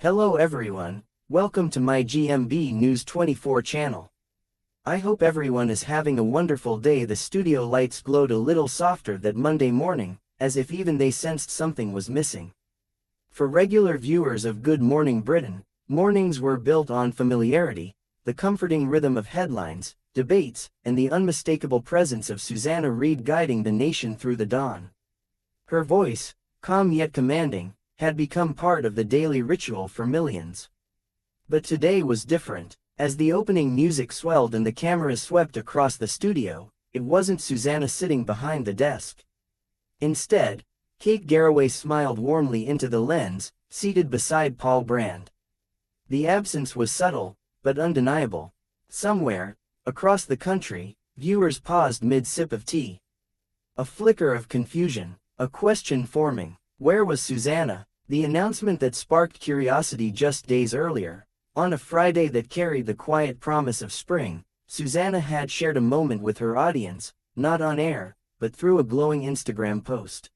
Hello everyone, welcome to my GMB News 24 channel. I hope everyone is having a wonderful day. The studio lights glowed a little softer that Monday morning, as if even they sensed something was missing. For regular viewers of Good Morning Britain, mornings were built on familiarity, the comforting rhythm of headlines, debates, and the unmistakable presence of Susanna Reid guiding the nation through the dawn. Her voice, calm yet commanding, had become part of the daily ritual for millions. But today was different. As the opening music swelled and the cameras swept across the studio, it wasn't Susanna sitting behind the desk. Instead, Kate Garraway smiled warmly into the lens, seated beside Paul Brand. The absence was subtle, but undeniable. Somewhere, across the country, viewers paused mid-sip of tea. A flicker of confusion, a question forming. Where was Susanna? The announcement that sparked curiosity just days earlier. On a Friday that carried the quiet promise of spring, Susanna had shared a moment with her audience, not on air, but through a glowing Instagram post.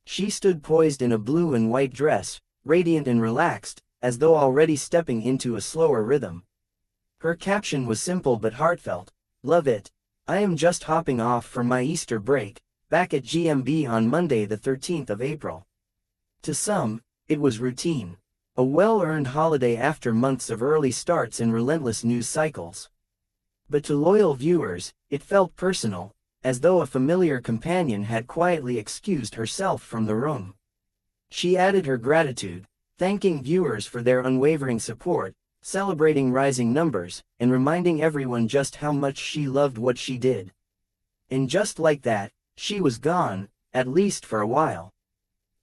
She stood poised in a blue and white dress, radiant and relaxed, as though already stepping into a slower rhythm. Her caption was simple but heartfelt. "Love it. I am just hopping off for my Easter break, back at GMB on Monday the 13th of April. To some, it was routine. A well-earned holiday after months of early starts and relentless news cycles. But to loyal viewers, it felt personal, as though a familiar companion had quietly excused herself from the room. She added her gratitude, thanking viewers for their unwavering support, celebrating rising numbers, and reminding everyone just how much she loved what she did. And just like that, she was gone, at least for a while.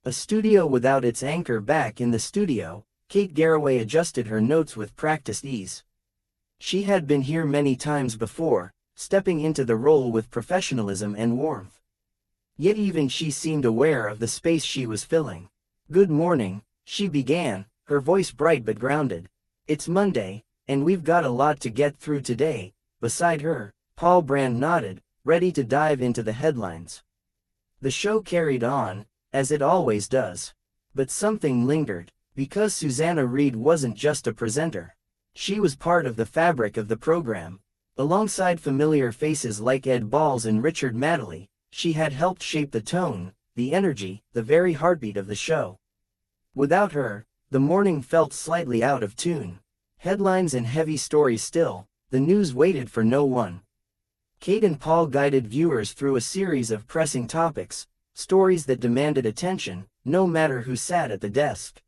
A studio without its anchor. Back in the studio, Kate Garraway adjusted her notes with practiced ease. She had been here many times before, stepping into the role with professionalism and warmth. Yet even she seemed aware of the space she was filling. "Good morning," she began, her voice bright but grounded. "It's Monday, and we've got a lot to get through today." Beside her, Paul Brand nodded, ready to dive into the headlines. The show carried on, as it always does. But something lingered, because Susanna Reid wasn't just a presenter. She was part of the fabric of the program. Alongside familiar faces like Ed Balls and Richard Madeley, she had helped shape the tone, the energy, the very heartbeat of the show. Without her, the morning felt slightly out of tune. Headlines and heavy stories still, the news waited for no one. Kate and Paul guided viewers through a series of pressing topics, stories that demanded attention, no matter who sat at the desk.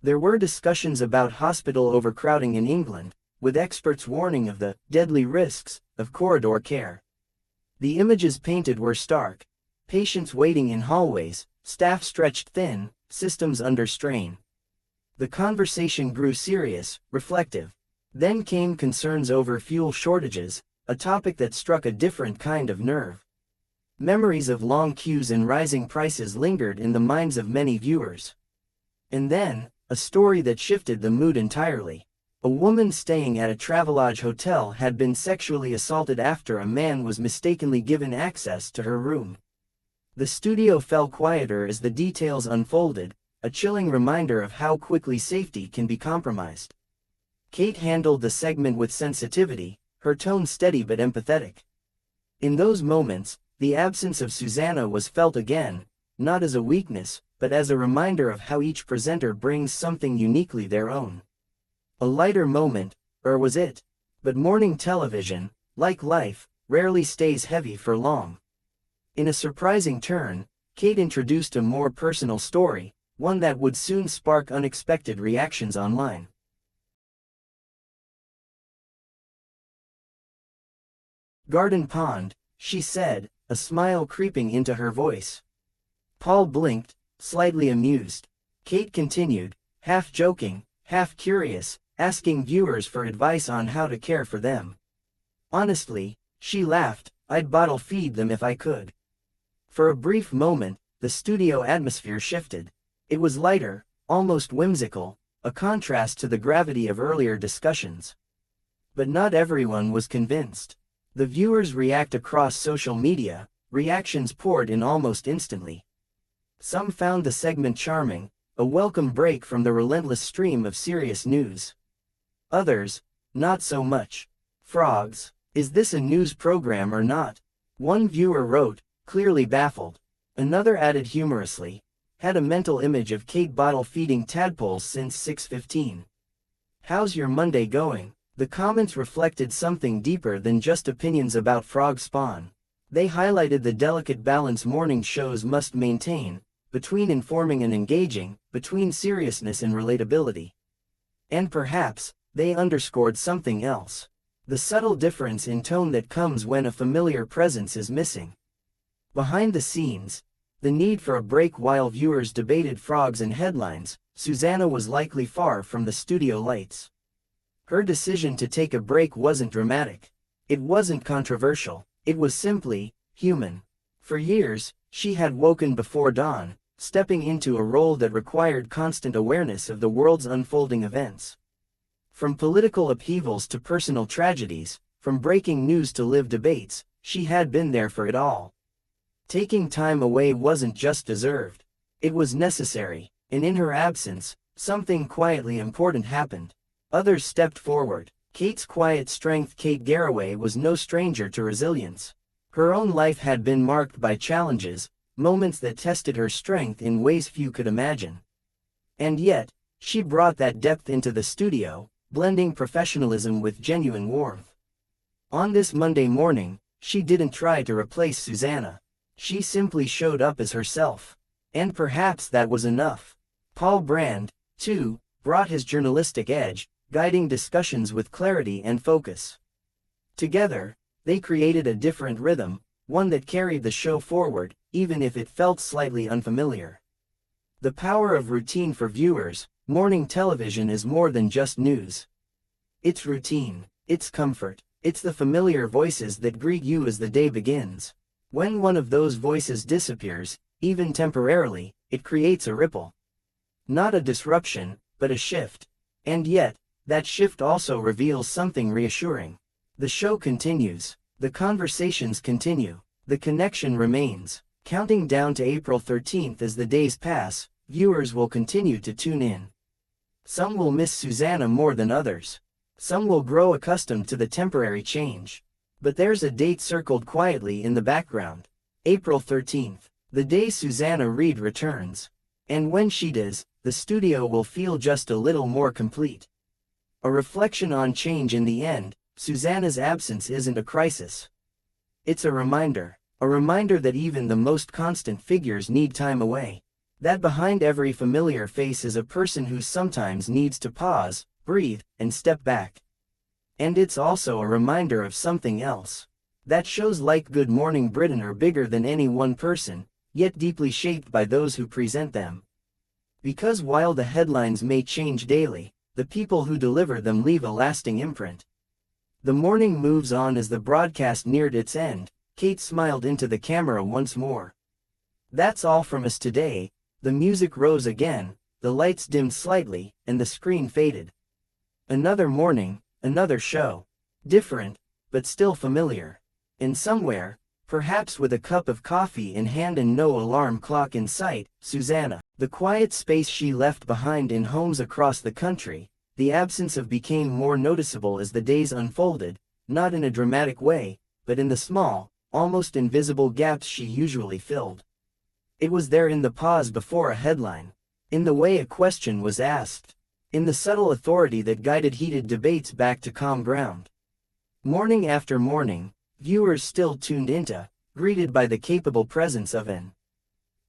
There were discussions about hospital overcrowding in England, with experts warning of the deadly risks of corridor care. The images painted were stark: patients waiting in hallways, staff stretched thin, systems under strain. The conversation grew serious, reflective. Then came concerns over fuel shortages, a topic that struck a different kind of nerve. Memories of long queues and rising prices lingered in the minds of many viewers. And then, a story that shifted the mood entirely. A woman staying at a Travelodge hotel had been sexually assaulted after a man was mistakenly given access to her room. The studio fell quieter as the details unfolded, a chilling reminder of how quickly safety can be compromised. Kate handled the segment with sensitivity, her tone steady but empathetic. In those moments, the absence of Susanna was felt again, not as a weakness, but as a reminder of how each presenter brings something uniquely their own. A lighter moment, or was it? But morning television, like life, rarely stays heavy for long. In a surprising turn, Kate introduced a more personal story, one that would soon spark unexpected reactions online. "Garden Pond," she said, a smile creeping into her voice. Paul blinked, slightly amused. Kate continued, half joking, half curious, asking viewers for advice on how to care for them. "Honestly," she laughed, "I'd bottle feed them if I could." For a brief moment, the studio atmosphere shifted. It was lighter, almost whimsical, a contrast to the gravity of earlier discussions. But not everyone was convinced. The viewers react across social media, reactions poured in almost instantly. Some found the segment charming, a welcome break from the relentless stream of serious news. Others, not so much. Frogs, is this a news program or not? One viewer wrote, clearly baffled. Another added humorously, had a mental image of Kate bottle feeding tadpoles since 6:15. How's your Monday going? The comments reflected something deeper than just opinions about frog spawn. They highlighted the delicate balance morning shows must maintain, between informing and engaging, between seriousness and relatability. And perhaps, they underscored something else. The subtle difference in tone that comes when a familiar presence is missing. Behind the scenes, the need for a break while viewers debated frogs and headlines, Susanna was likely far from the studio lights. Her decision to take a break wasn't dramatic. It wasn't controversial. It was simply human. For years, she had woken before dawn, stepping into a role that required constant awareness of the world's unfolding events. From political upheavals to personal tragedies, from breaking news to live debates, she had been there for it all. Taking time away wasn't just deserved. It was necessary, and in her absence, something quietly important happened. Others stepped forward. Kate's quiet strength. Kate Garraway was no stranger to resilience. Her own life had been marked by challenges, moments that tested her strength in ways few could imagine. And yet, she brought that depth into the studio, blending professionalism with genuine warmth. On this Monday morning, she didn't try to replace Susanna. She simply showed up as herself. And perhaps that was enough. Paul Brand, too, brought his journalistic edge, guiding discussions with clarity and focus. Together, they created a different rhythm, one that carried the show forward, even if it felt slightly unfamiliar. The power of routine for viewers. Morning television is more than just news. It's routine, it's comfort, it's the familiar voices that greet you as the day begins. When one of those voices disappears, even temporarily, it creates a ripple. Not a disruption, but a shift. And yet, that shift also reveals something reassuring. The show continues. The conversations continue. The connection remains. Counting down to April 13th as the days pass, viewers will continue to tune in. Some will miss Susanna more than others. Some will grow accustomed to the temporary change. But there's a date circled quietly in the background. April 13th, the day Susanna Reid returns. And when she does, the studio will feel just a little more complete. A reflection on change. In the end, Susanna's absence isn't a crisis. It's a reminder that even the most constant figures need time away. That behind every familiar face is a person who sometimes needs to pause, breathe, and step back. And it's also a reminder of something else. That shows like Good Morning Britain are bigger than any one person, yet deeply shaped by those who present them. Because while the headlines may change daily, the people who deliver them leave a lasting imprint. The morning moves on. As the broadcast neared its end, Kate smiled into the camera once more. That's all from us today. The music rose again, the lights dimmed slightly, and the screen faded. Another morning, another show. Different, but still familiar. And somewhere, perhaps with a cup of coffee in hand and no alarm clock in sight, Susanna. The quiet space she left behind in homes across the country, the absence of became more noticeable as the days unfolded, not in a dramatic way, but in the small, almost invisible gaps she usually filled. It was there in the pause before a headline, in the way a question was asked, in the subtle authority that guided heated debates back to calm ground. Morning after morning, viewers still tuned into, greeted by the capable presence of an.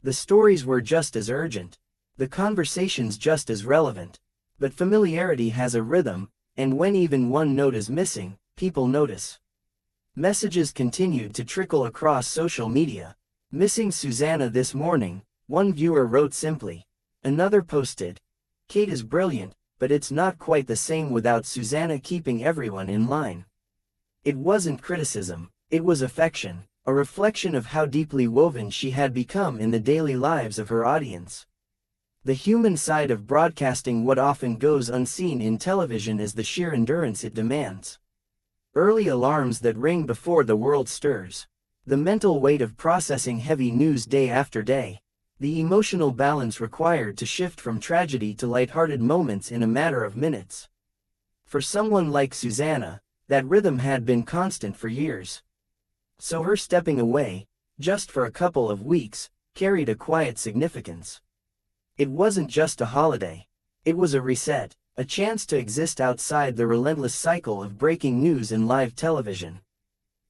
The stories were just as urgent, the conversations just as relevant, but familiarity has a rhythm, and when even one note is missing, people notice. Messages continued to trickle across social media. Missing Susanna this morning, one viewer wrote simply. Another posted, Kate is brilliant, but it's not quite the same without Susanna keeping everyone in line. It wasn't criticism, it was affection, a reflection of how deeply woven she had become in the daily lives of her audience. The human side of broadcasting. What often goes unseen in television is the sheer endurance it demands. Early alarms that ring before the world stirs. The mental weight of processing heavy news day after day. The emotional balance required to shift from tragedy to lighthearted moments in a matter of minutes. For someone like Susanna, that rhythm had been constant for years. So her stepping away, just for a couple of weeks, carried a quiet significance. It wasn't just a holiday. It was a reset, a chance to exist outside the relentless cycle of breaking news and live television.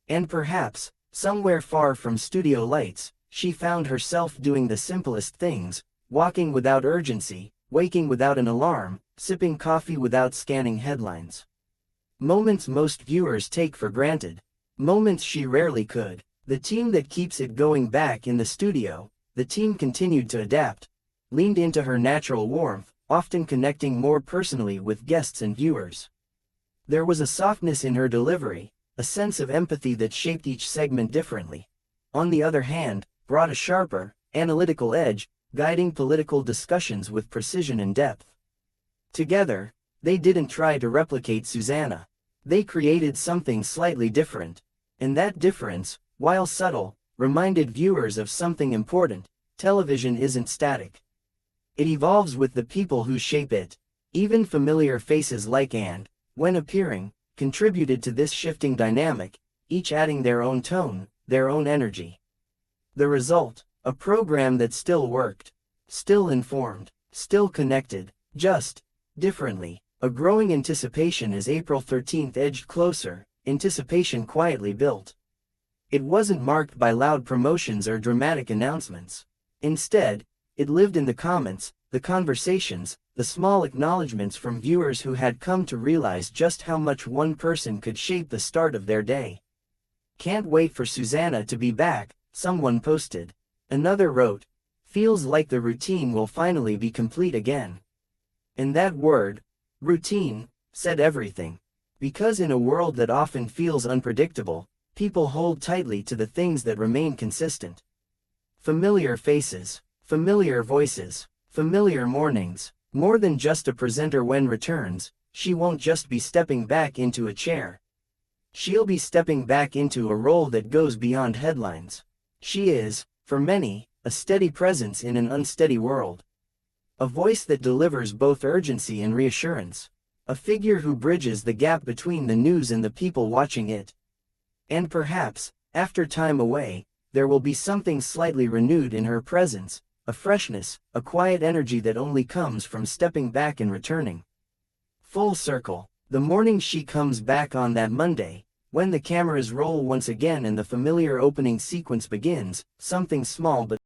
And perhaps, somewhere far from studio lights, she found herself doing the simplest things, walking without urgency, waking without an alarm, sipping coffee without scanning headlines. Moments most viewers take for granted. Moments she rarely could. The team that keeps it going back in the studio, the team continued to adapt, leaned into her natural warmth, often connecting more personally with guests and viewers. There was a softness in her delivery, a sense of empathy that shaped each segment differently. On the other hand, brought a sharper, analytical edge, guiding political discussions with precision and depth. Together, they didn't try to replicate Susanna. They created something slightly different. And that difference, while subtle, reminded viewers of something important: television isn't static. It evolves with the people who shape it. Even familiar faces like and, when appearing, contributed to this shifting dynamic, each adding their own tone, their own energy. The result, a program that still worked, still informed, still connected, just differently. A growing anticipation as April 13th edged closer, anticipation quietly built. It wasn't marked by loud promotions or dramatic announcements. Instead, it lived in the comments, the conversations, the small acknowledgments from viewers who had come to realize just how much one person could shape the start of their day. "Can't wait for Susanna to be back," someone posted. Another wrote, "Feels like the routine will finally be complete again." And that word, routine, said everything. Because in a world that often feels unpredictable, people hold tightly to the things that remain consistent. Familiar faces, familiar voices, familiar mornings. More than just a presenter when returns, she won't just be stepping back into a chair. She'll be stepping back into a role that goes beyond headlines. She is, for many, a steady presence in an unsteady world. A voice that delivers both urgency and reassurance. A figure who bridges the gap between the news and the people watching it. And perhaps, after time away, there will be something slightly renewed in her presence, a freshness, a quiet energy that only comes from stepping back and returning. Full circle, the morning she comes back on that Monday, when the cameras roll once again and the familiar opening sequence begins, something small but